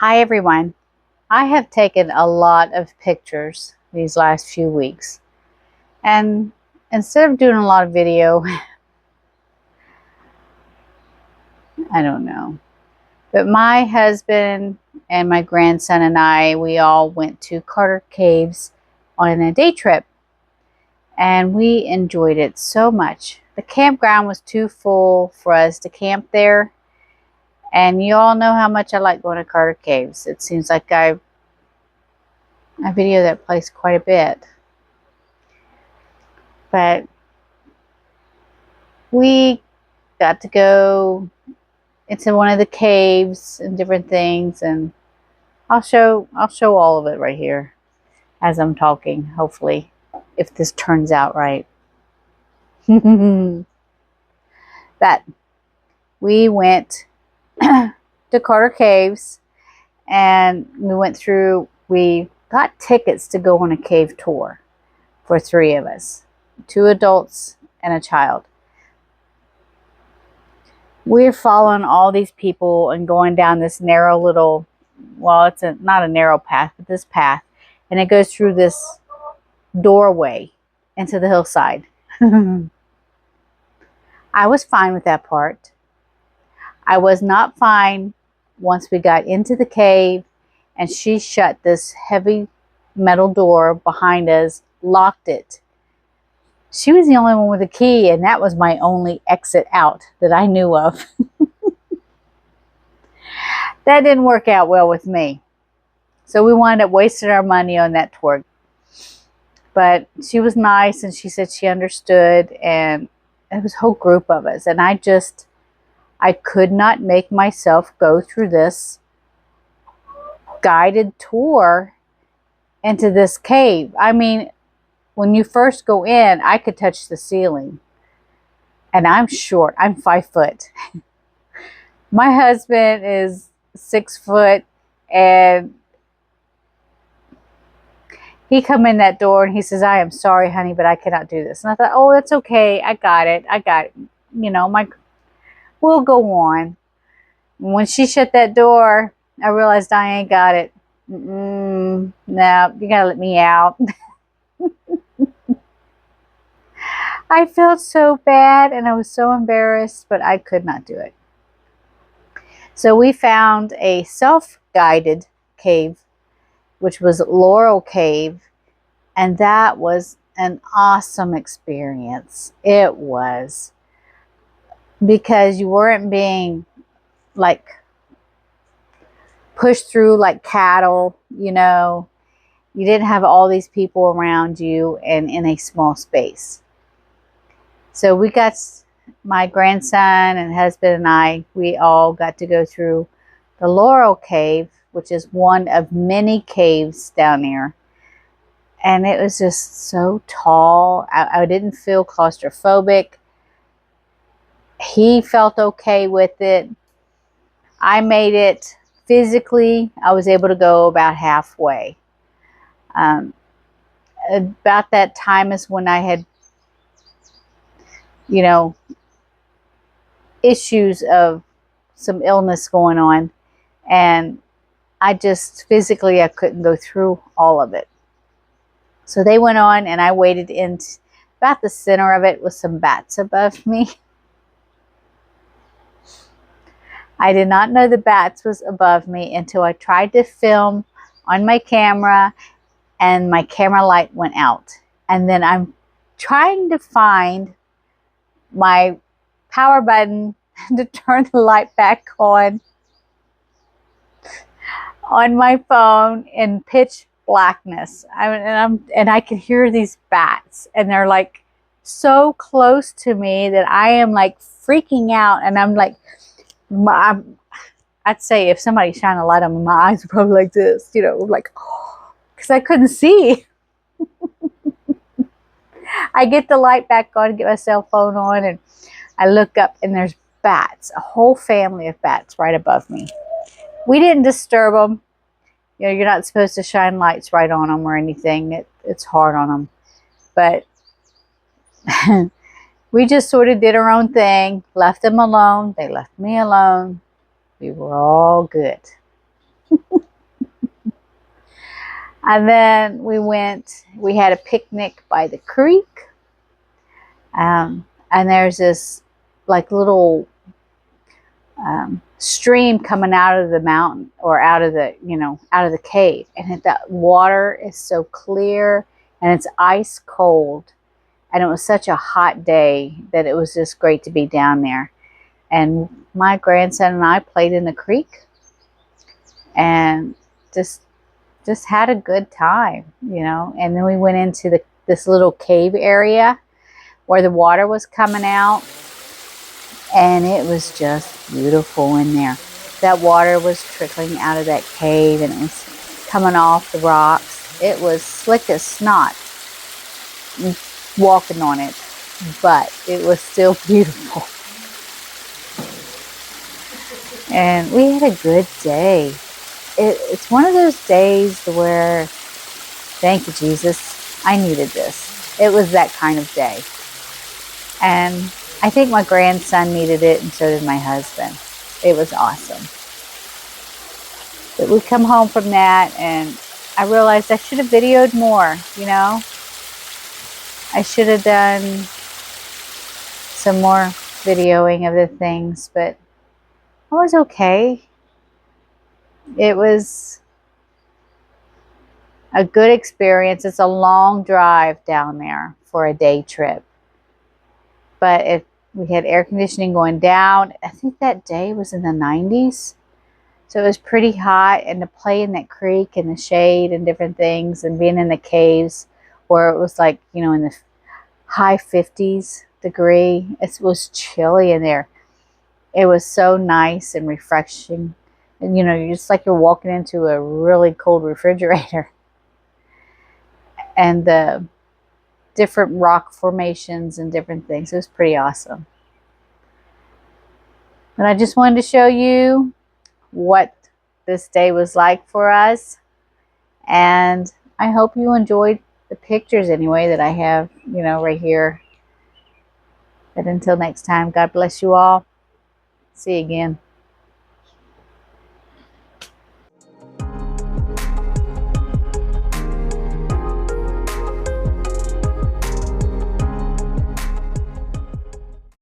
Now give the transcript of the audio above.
Hi everyone. I have taken a lot of pictures these last few weeks, and instead of doing a lot of video, I don't know. But my husband and my grandson and we all went to Carter Caves on a day trip, and we enjoyed it so much. The campground was too full for us to camp there, and you all know how much I like going to Carter Caves. It seems like I video that place quite a bit. But we got to go into one of the caves and different things, and I'll show all of it right here as I'm talking, hopefully, if this turns out right. That we went to Carter Caves, and we got tickets to go on a cave tour for three of us, two adults and a child. We're following all these people and going down this narrow little, well, it's not a narrow path, but this path, and it goes through this doorway into the hillside. I was fine with that part. I was not fine once we got into the cave and she shut this heavy metal door behind us, locked it. She was the only one with a key, and that was my only exit out that I knew of. That didn't work out well with me. So we wound up wasting our money on that tour. But she was nice, and she said she understood, and it was a whole group of us. And I could not make myself go through this guided tour into this cave. I mean, when you first go in, I could touch the ceiling. And I'm short. I'm 5 foot. My husband is 6 foot, and he come in that door and he says, "I am sorry, honey, but I cannot do this." And I thought, "Oh, that's okay. I got it. You know, we'll go on." When she shut that door, I realized I ain't got it. No, you gotta let me out. I felt so bad and I was so embarrassed, but I could not do it. So we found a self-guided cave, which was Laurel Cave, and that was an awesome experience. It was, because you weren't being like pushed through like cattle, you know. You didn't have all these people around you and in a small space. So we got, my grandson and husband and we all got to go through the Laurel Cave, which is one of many caves down there. And it was just so tall. I didn't feel claustrophobic. He felt okay with it. I made it physically. I was able to go about halfway. About that time is when I had, you know, issues of some illness going on, and I just physically I couldn't go through all of it. So they went on, and I waited in about the center of it with some bats above me. I did not know the bats was above me until I tried to film on my camera and my camera light went out. And then I'm trying to find my power button to turn the light back on my phone in pitch blackness. And I can hear these bats, and they're like so close to me that I am like freaking out, and I'm like, I'd say if somebody shined a light on me, my eyes were probably like this, you know, like, because I couldn't see. I get the light back on, get my cell phone on, and I look up, and there's bats, a whole family of bats right above me. We didn't disturb them. You know, you're not supposed to shine lights right on them or anything. It's hard on them. But we just sort of did our own thing, left them alone. They left me alone. We were all good. And then we had a picnic by the creek. And there's this like little stream coming out of the mountain, or out of the, out of the cave. And that water is so clear and it's ice cold. And it was such a hot day that it was just great to be down there. And my grandson and I played in the creek and just had a good time, And then we went into this little cave area where the water was coming out, and it was just beautiful in there. That water was trickling out of that cave, and it was coming off the rocks. It was slick as snot walking on it, but it was still beautiful. And we had a good day. It's one of those days where, thank you, Jesus, I needed this. It was that kind of day. And I think my grandson needed it, and so did my husband. It was awesome. But we come home from that, and I realized I should have videoed more, I should have done some more videoing of the things, but I was okay. It was a good experience. It's a long drive down there for a day trip. But if we had air conditioning going down, I think that day was in the 90s. So it was pretty hot, and to play in that creek and the shade and different things, and being in the caves where it was like, in the high 50s degree. It was chilly in there. It was so nice and refreshing. And you're just like you're walking into a really cold refrigerator. And the different rock formations and different things. It was pretty awesome. And I just wanted to show you what this day was like for us. And I hope you enjoyed the pictures anyway that I have, right here. But until next time, God bless you all. See you again.